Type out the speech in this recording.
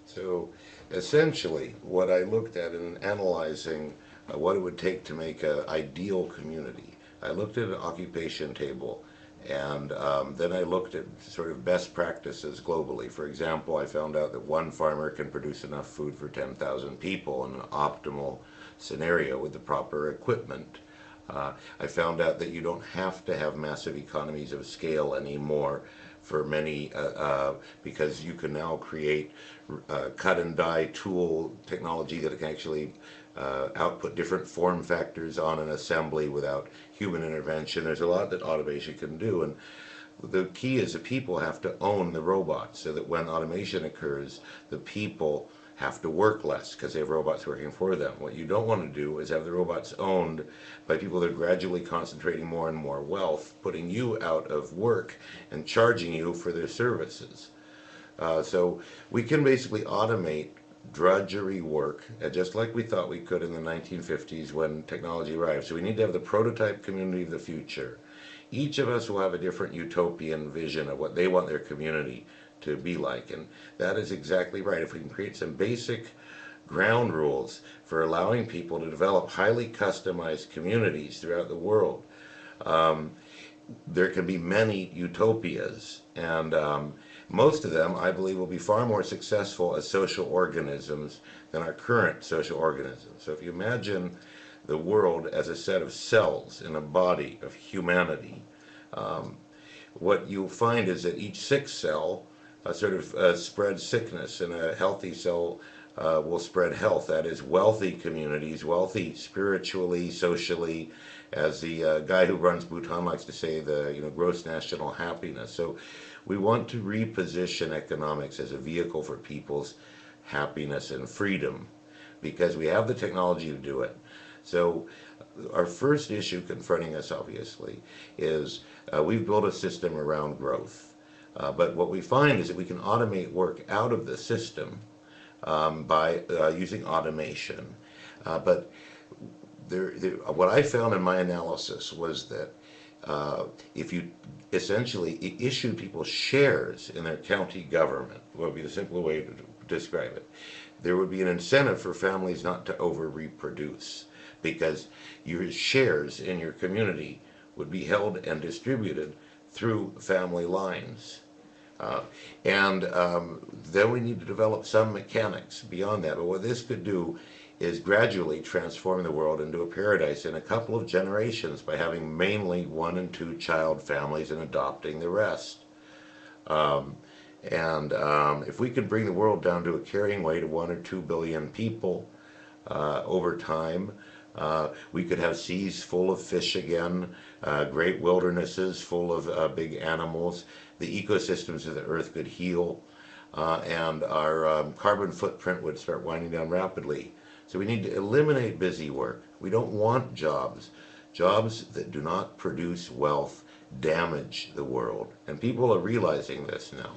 So essentially, what I looked at in analyzing what it would take to make an ideal community, I looked at an occupation table, and then I looked at sort of best practices globally. For example, I found out that one farmer can produce enough food for 10,000 people in an optimal scenario with the proper equipment. I found out that you don't have to have massive economies of scale anymore for many, because you can now create cut and die tool technology that can actually output different form factors on an assembly without human intervention. There's a lot that automation can do, and the key is the people have to own the robots so that when automation occurs, the people have to work less because they have robots working for them. What you don't want to do is have the robots owned by people that are gradually concentrating more and more wealth, putting you out of work and charging you for their services. So we can basically automate drudgery work, just like we thought we could in the 1950s when technology arrived. So we need to have the prototype community of the future. Each of us will have a different utopian vision of what they want their community to be like, and that is exactly right. If we can create some basic ground rules for allowing people to develop highly customized communities throughout the world, there can be many utopias, and most of them, I believe, will be far more successful as social organisms than our current social organisms. So if you imagine the world as a set of cells in a body of humanity, what you'll find is that each sick cell spreads sickness, and a healthy cell will spread health. That is, wealthy communities, wealthy spiritually, socially, as the guy who runs Bhutan likes to say, the gross national happiness. So we want to reposition economics as a vehicle for people's happiness and freedom, because we have the technology to do it. So our first issue confronting us, obviously, is we've built a system around growth. But what we find is that we can automate work out of the system by using automation. But what I found in my analysis was that if you essentially issue people shares in their county government, would be the simple way to describe it, there would be an incentive for families not to over-reproduce, because your shares in your community would be held and distributed through family lines. Then we need to develop some mechanics beyond that. But what this could do is gradually transform the world into a paradise in a couple of generations by having mainly 1 and 2 child families and adopting the rest. If we could bring the world down to a carrying weight of 1 or 2 billion people over time, we could have seas full of fish again, great wildernesses full of big animals. The ecosystems of the earth could heal, and our carbon footprint would start winding down rapidly. So we need to eliminate busy work. We don't want jobs. Jobs that do not produce wealth damage the world, and people are realizing this now.